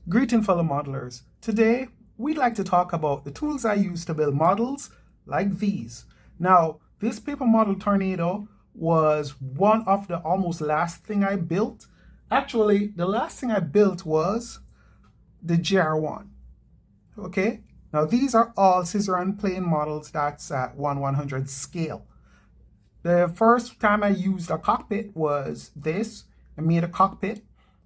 Greeting fellow modelers. Today, we'd like to talk about the tools I use to build models like these. Now, this paper model tornado was one of the almost last thing I built. Actually, the last thing I built was the GR1. Okay, now these are all scissor and plane models that's at 1/100 scale. The first time I used a cockpit was this. I made a cockpit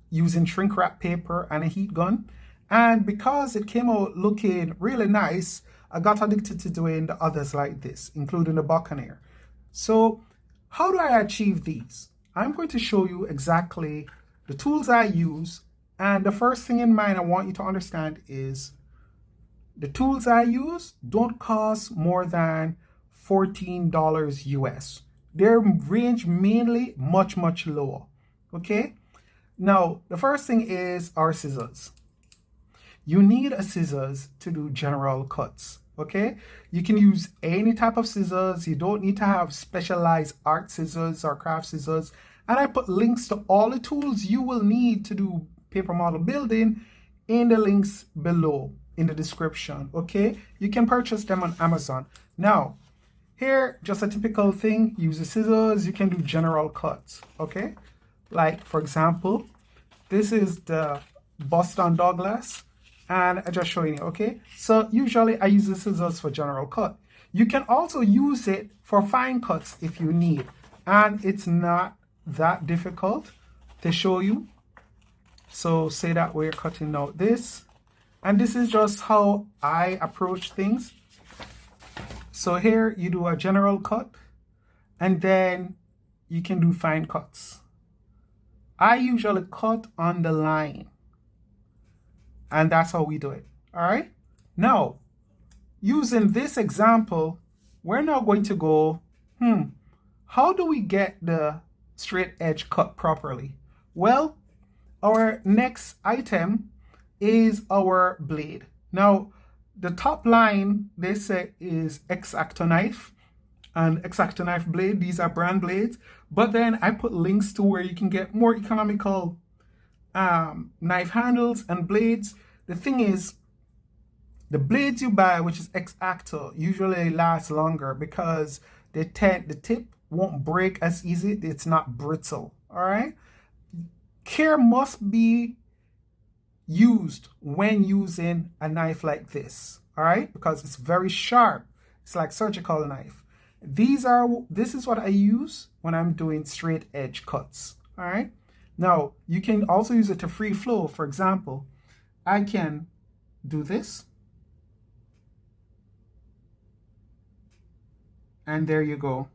using shrink wrap paper and a heat gun. And because it came out looking really nice, I got addicted to doing the others like this, including the Buccaneer. So how do I achieve these? I'm going to show you exactly the tools I use. And the first thing in mind I want you to understand is the tools I use don't cost more than $14 US. Their range mainly much lower. Okay? Now, the first thing is our scissors. You need a scissors to do general cuts. Okay? You can use any type of scissors. You don't need to have specialized art scissors or craft scissors. And I put links to all the tools you will need to do paper model building in the links below in the description. Okay? You can purchase them on Amazon. Now, here, just a typical thing, use the scissors, you can do general cuts, okay? Like, for example, this is the Boston Douglas, and I'm just showing you, okay? So usually I use the scissors for general cut. You can also use it for fine cuts if you need, and it's not that difficult to show you. So say that we're cutting out this, and this is just how I approach things. So here you do a general cut and then you can do fine cuts. I usually cut on the line and that's how we do it. All right. Now, using this example, we're now going to go, how do we get the straight edge cut properly? Well, our next item is our blade. Now, the top line, they say, is X-Acto knife and X-Acto knife blade. These are brand blades. But then I put links to where you can get more economical knife handles and blades. The thing is, the blades you buy, which is X-Acto, usually last longer because the tip won't break as easy. It's not brittle. All right. Care must be used when using a knife like this, all right, because it's very sharp. It's like surgical knife. This is what I use when I'm doing straight edge cuts. All right, now you can also use it to free flow. For example, I can do this and there you go.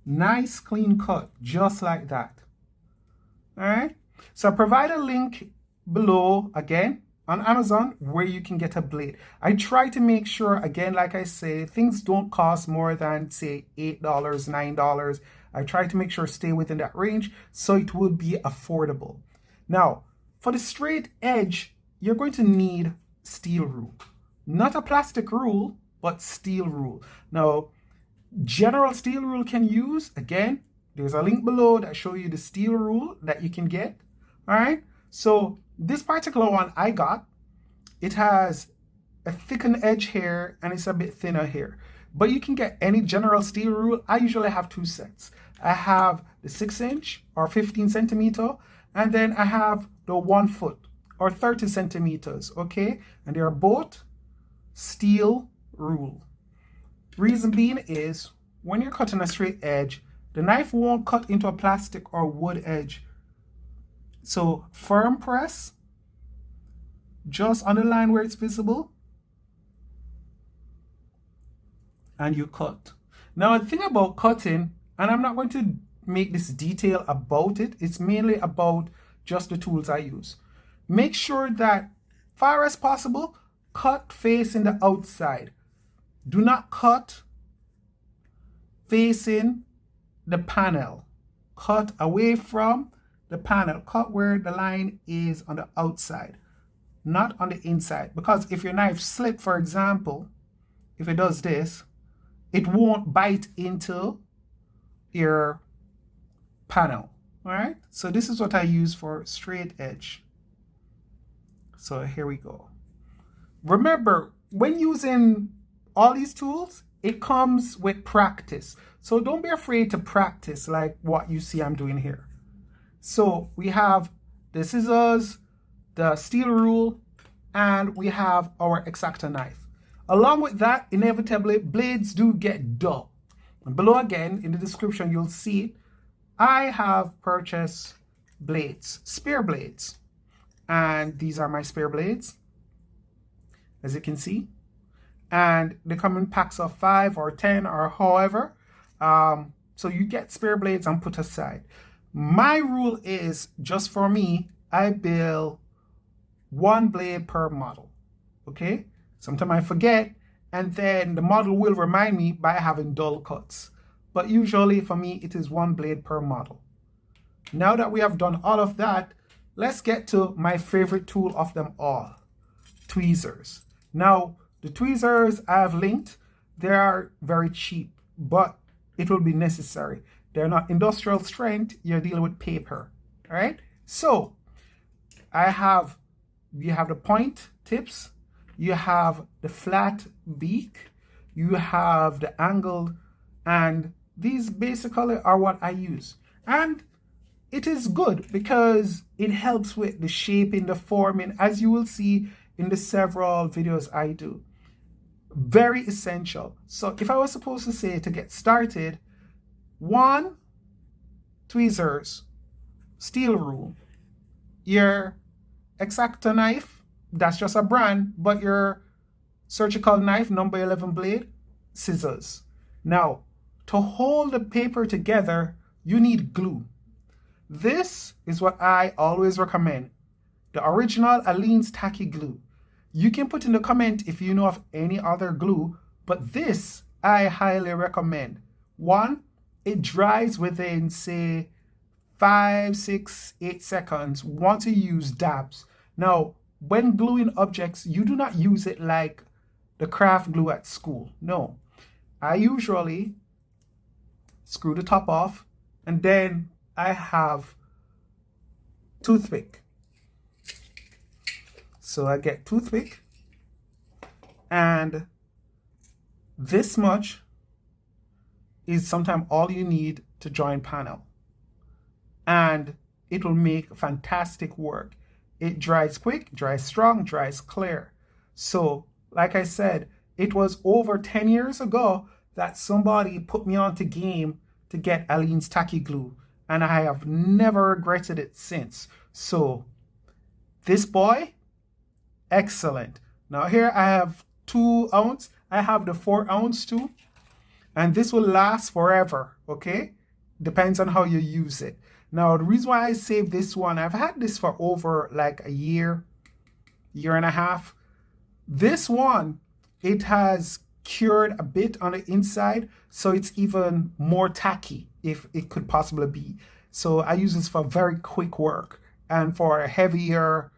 Nice clean cut, just like that. All right. So I provide a link below again on Amazon where you can get a blade. I try to make sure, again, like I say, things don't cost more than, say, $8, $9. I try to make sure stay within that range so it will be affordable. Now, for the straight edge, you're going to need steel rule. Not a plastic rule, but steel rule. Now, general steel rule can use, again, there's a link below that shows you the steel rule that you can get. All right, so this particular one I got, it has a thickened edge here and it's a bit thinner here. But you can get any general steel rule. I usually have two sets. I have the 6-inch or 15 centimeter, and then I have the 1 foot or 30 centimeters, okay? And they are both steel rule. Reason being is when you're cutting a straight edge, the knife won't cut into a plastic or wood edge. So firm press, just on the line where it's visible, and you cut. Now the thing about cutting, and I'm not going to make this detail about it, it's mainly about just the tools I use. Make sure that far as possible, cut facing the outside. Do not cut facing the panel. Cut away from the panel. Cut where the line is on the outside, not on the inside. Because if your knife slips, for example, if it does this, it won't bite into your panel. All right. So this is what I use for straight edge. So here we go. Remember, when using all these tools, it comes with practice. So don't be afraid to practice like what you see I'm doing here. So we have the scissors, the steel rule, and we have our X-Acto knife. Along with that, inevitably, blades do get dull. And below again, in the description, you'll see it. I have purchased blades, spare blades. And these are my spare blades, as you can see. And they come in packs of 5 or 10 or however. So you get spare blades and put aside. My rule is, just for me, I build 1 blade per model. Okay? Sometimes I forget, and then the model will remind me by having dull cuts. But usually for me, it is 1 blade per model. Now that we have done all of that, let's get to my favorite tool of them all, tweezers. Now, the tweezers I have linked, they are very cheap, but it will be necessary. They're not industrial strength, you're dealing with paper, all right? So, you have the point tips, you have the flat beak, you have the angled, and these basically are what I use. And it is good because it helps with the shaping, the forming, as you will see in the several videos I do. Very essential. So if I was supposed to say to get started, 1, tweezers, steel rule, your X-Acto knife, that's just a brand, but your surgical knife, number 11 blade, scissors. Now, to hold the paper together, you need glue. This is what I always recommend. The original Aleene's Tacky Glue. You can put in the comment if you know of any other glue, but this I highly recommend. 1, it dries within, say, 5, 6, 8 seconds once you use dabs. Now, when gluing objects, you do not use it like the craft glue at school. No. I usually screw the top off, and then I have toothpick. So I get toothpick, and this much is sometimes all you need to join panel. And it will make fantastic work. It dries quick, dries strong, dries clear. So, like I said, it was over 10 years ago that somebody put me onto game to get Aleene's Tacky Glue, and I have never regretted it since. So, this boy, excellent. Now here I have 2 ounce. I have the 4 ounce too, and this will last forever. Okay, depends on how you use it. Now the reason why I saved this one, I've had this for over like a year and a half. This one, it has cured a bit on the inside, so it's even more tacky if it could possibly be. So I use this for very quick work and for heavier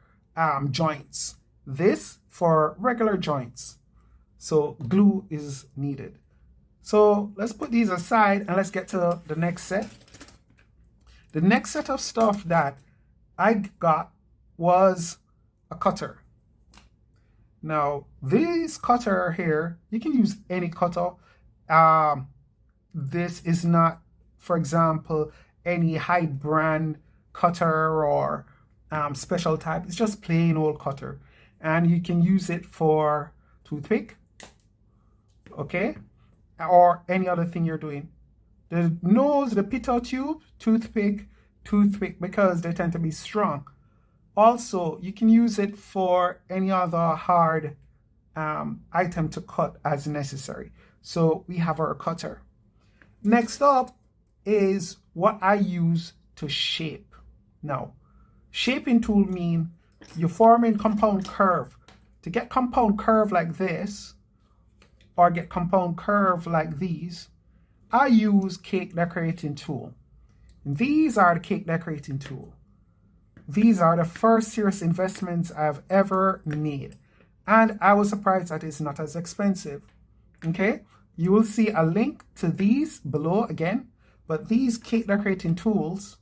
joints. This for regular joints. So glue is needed. So let's put these aside and let's get to the next set. The next set of stuff that I got was a cutter. Now, this cutter here, you can use any cutter. This is not, for example, any high brand cutter or special type. It's just plain old cutter. And you can use it for toothpick, okay, or any other thing you're doing. The nose, the pitot tube, toothpick, because they tend to be strong. Also, you can use it for any other hard item to cut as necessary. So we have our cutter. Next up is what I use to shape. Now, shaping tool mean you're forming compound curve. To get compound curve like this, or get compound curve like these, I use cake decorating tool. And these are the cake decorating tool. These are the first serious investments I've ever made. And I was surprised that it's not as expensive. Okay? You will see a link to these below again. But these cake decorating tools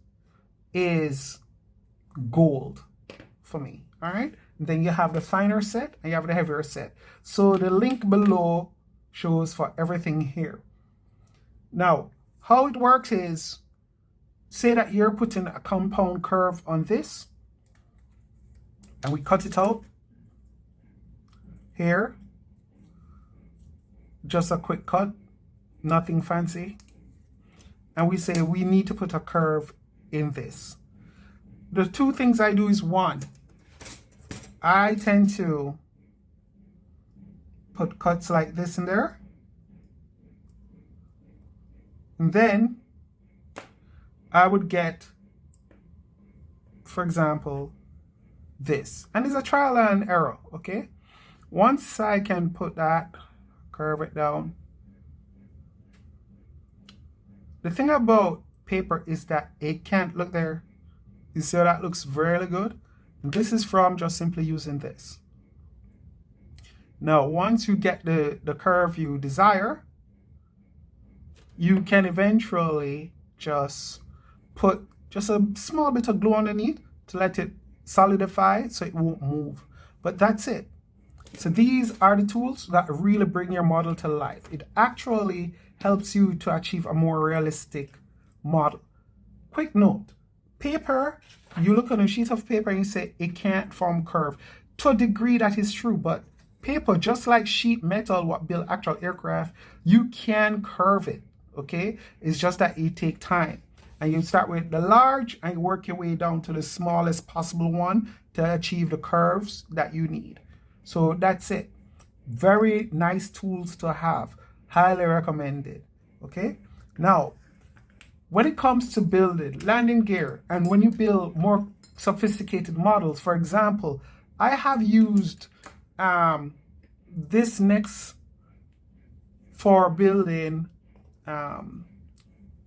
is gold for me. all right? Then you have the finer set and you have the heavier set. So the link below shows for everything here. Now, how it works is, say that you're putting a compound curve on this, and we cut it out here. Just a quick cut, nothing fancy. And we say we need to put a curve in this. The two things I do is, one, I tend to put cuts like this in there. And then I would get, for example, this. And it's a trial and error, okay? Once I can put that, curve it down. The thing about paper is that it can't look there. You see how that looks really good? And this is from just simply using this. Now, once you get the curve you desire, you can eventually just put just a small bit of glue underneath to let it solidify so it won't move. But that's it. So these are the tools that really bring your model to life. It actually helps you to achieve a more realistic model. Quick note, paper, you look on a sheet of paper and you say it can't form curve. To a degree that is true, but paper, just like sheet metal, what build actual aircraft, you can curve it, okay? It's just that it takes time. And you start with the large and you work your way down to the smallest possible one to achieve the curves that you need. So that's it. Very nice tools to have. Highly recommended. Okay. Now, when it comes to building landing gear and when you build more sophisticated models, for example, I have used this next for building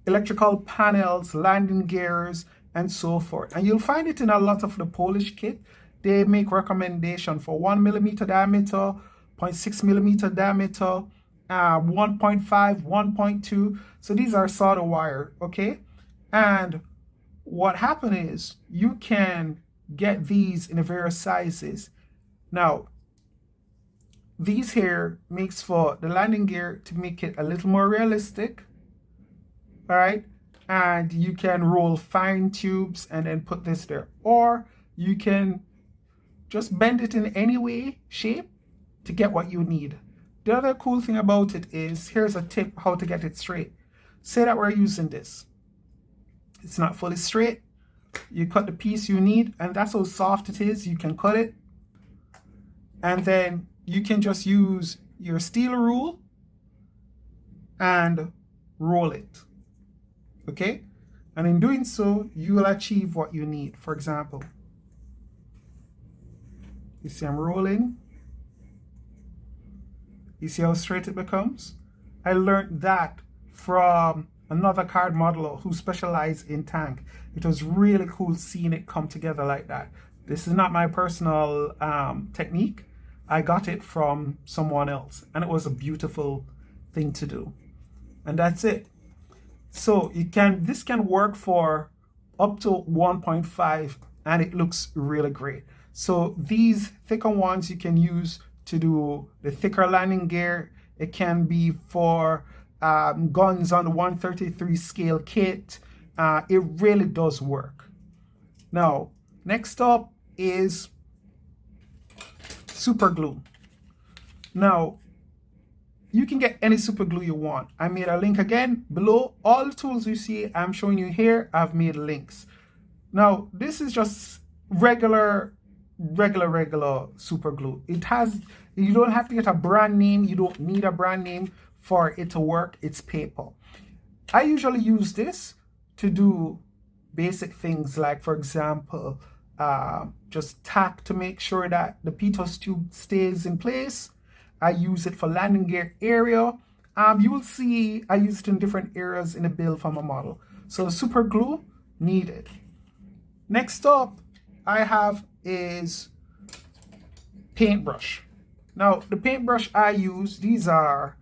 electrical panels, landing gears, and so forth. And you'll find it in a lot of the Polish kit. They make recommendation for 1 millimeter diameter, 0.6 millimeter diameter, 1.5, 1.2. So these are solder wire, okay? And what happened is you can get these in various sizes. Now, these here makes for the landing gear to make it a little more realistic, all right? And you can roll fine tubes and then put this there. Or you can just bend it in any way, shape, to get what you need. The other cool thing about it is, here's a tip how to get it straight. Say that we're using this. It's not fully straight. You cut the piece you need, and that's how soft it is. You can cut it. And then you can just use your steel rule and roll it. Okay? And in doing so, you will achieve what you need. For example, you see I'm rolling. You see how straight it becomes? I learned that from another card modeler who specialized in tank. It was really cool seeing it come together like that. This is not my personal technique. I got it from someone else, and it was a beautiful thing to do. And that's it. So this can work for up to 1.5, and it looks really great. So these thicker ones you can use to do the thicker landing gear. It can be for guns on the 133 scale kit. It really does work. Now, next up is super glue. Now, you can get any super glue you want. I made a link again below. All the tools you see I'm showing you here, I've made links. Now, this is just regular super glue. You don't have to get a brand name. You don't need a brand name for it to work. It's paper. I usually use this to do basic things like, for example, just tack to make sure that the pitot tube stays in place. I use it for landing gear area. You will see I use it in different areas in the build for my model. So super glue needed. Next up I have is paintbrush. Now the paintbrush I use, these are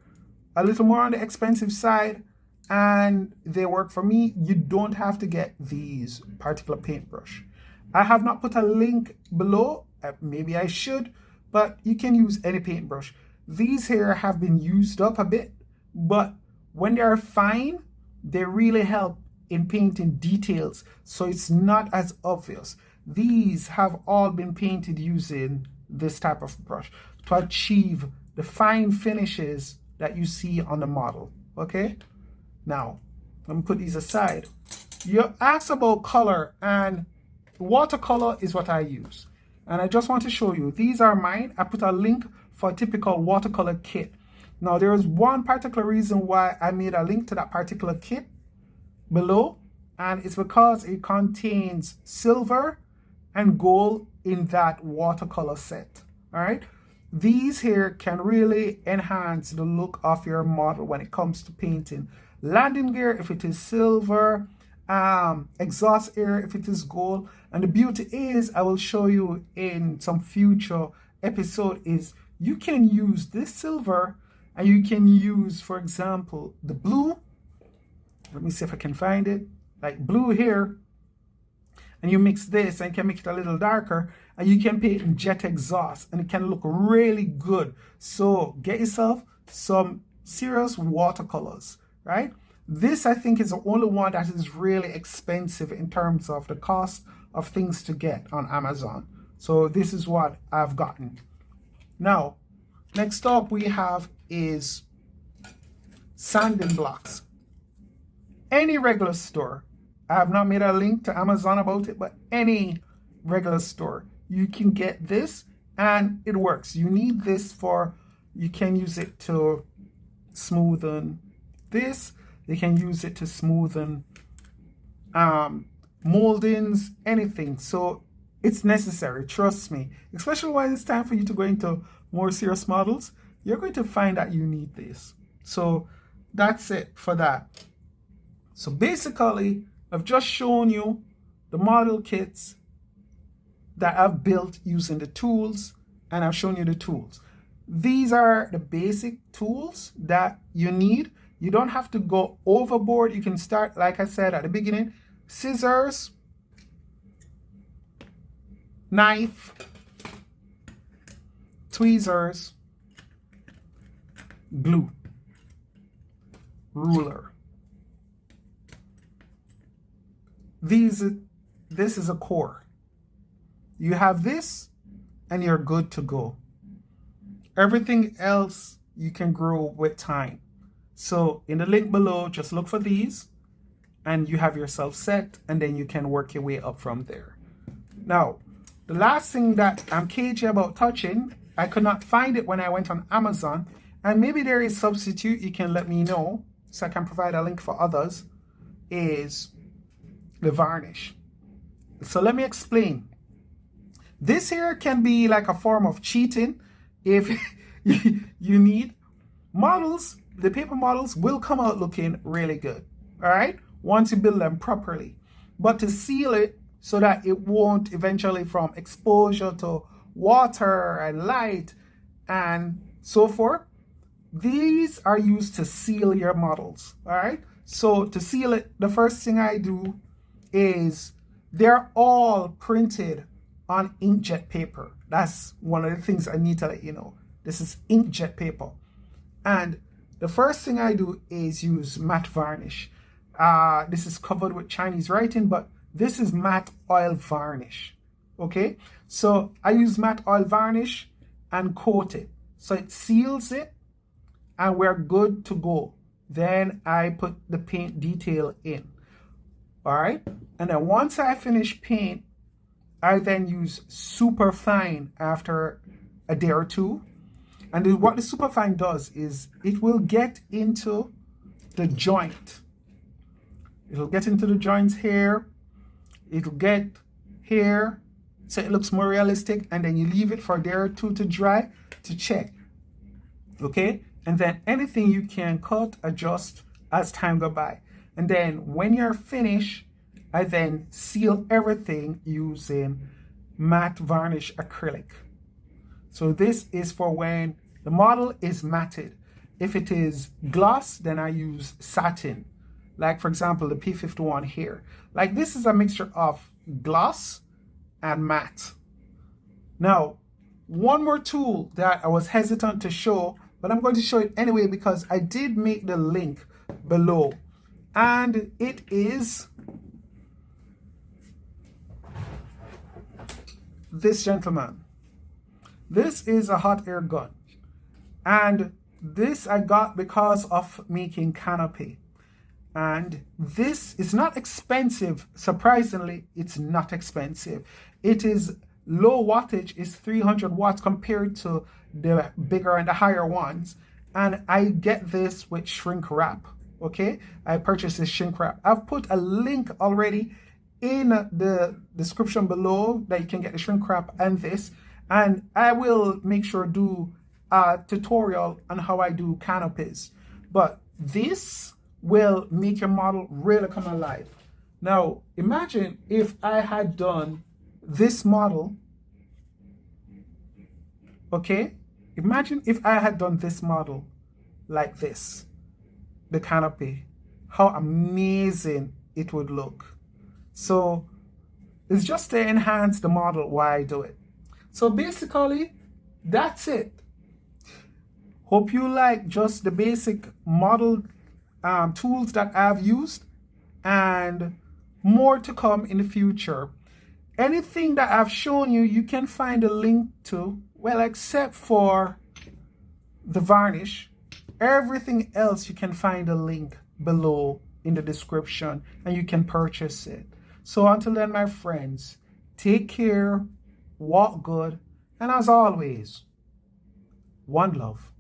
a little more on the expensive side and they work for me. You don't have to get these particular paintbrush. I have not put a link below Maybe I should, but you can use any paintbrush. These here have been used up a bit, but when they are fine, they really help in painting details, so it's not as obvious. These have all been painted using this type of brush to achieve the fine finishes that you see on the model. Okay, now let me put these aside. You asked about color, and watercolor is what I use. And I just want to show you, these are mine. I put a link for a typical watercolor kit. Now there is one particular reason why I made a link to that particular kit below, and it's because it contains silver and gold in that watercolor set. All right, these here can really enhance the look of your model when it comes to painting. Landing gear if it is silver, exhaust air if it is gold. And the beauty is, I will show you in some future episode, is you can use this silver and you can use, for example, the blue. Let me see if I can find it, like blue here, and you mix this and can make it a little darker, and you can paint in jet exhaust and it can look really good. So get yourself some serious watercolors, right? This, I think, is the only one that is really expensive in terms of the cost of things to get on Amazon. So this is what I've gotten. Now, next up we have is sanding blocks. Any regular store, I have not made a link to Amazon about it, but any regular store, you can get this and it works. You need this for, you can use it to smoothen this. You can use it to smoothen moldings, anything. So it's necessary, trust me. Especially when it's time for you to go into more serious models, you're going to find that you need this. So that's it for that. So basically, I've just shown you the model kits that I've built using the tools, and I've shown you the tools. These are the basic tools that you need. You don't have to go overboard. You can start, like I said at the beginning, scissors, knife, tweezers, glue, ruler. This is a core. You have this and you're good to go. Everything else you can grow with time. So in the link below, just look for these and you have yourself set, and then you can work your way up from there. Now, the last thing that I'm cagey about touching, I could not find it when I went on Amazon, and maybe there is a substitute, you can let me know so I can provide a link for others, is the varnish. So let me explain. This here can be like a form of cheating if you need models. The paper models will come out looking really good, all right, once you build them properly. But to seal it so that it won't eventually, from exposure to water and light and so forth, these are used to seal your models, all right? So to seal it, the first thing I do is, they're all printed on inkjet paper. That's one of the things I need to let you know. This is inkjet paper. And the first thing I do is use matte varnish. This is covered with Chinese writing, but this is matte oil varnish. Okay, so I use matte oil varnish and coat it. So it seals it and we're good to go. Then I put the paint detail in. All right, and then once I finish paint, I then use super fine after a day or two. And what the super fine does is it will get into the joint. It'll get into the joints here. It'll get here, so it looks more realistic. And then you leave it for a day or two to dry to check. Okay, and then anything you can cut, adjust as time goes by. And then when you're finished, I then seal everything using matte varnish acrylic. So this is for when the model is matted. If it is gloss, then I use satin. Like for example, the P51 here. Like this is a mixture of gloss and matte. Now, one more tool that I was hesitant to show, but I'm going to show it anyway because I did make the link below. And it is this gentleman. This is a hot air gun. And this I got because of making canopy. And this is not expensive. Surprisingly, it's not expensive. It is low wattage, is 300 watts compared to the bigger and the higher ones. And I get this with shrink wrap. Okay, I purchased this shrink wrap. I've put a link already in the description below that you can get the shrink wrap and this. And I will make sure do a tutorial on how I do canopies. But this will make your model really come alive. Now, imagine if I had done this model, okay? Imagine if I had done this model like this, the canopy, how amazing it would look. So it's just to enhance the model why I do it. So basically, that's it. Hope you like just the basic model tools that I've used, and more to come in the future. Anything that I've shown you, you can find a link to, well, except for the varnish. Everything else you can find a link below in the description and you can purchase it. So until then, my friends, take care, walk good, and as always, one love.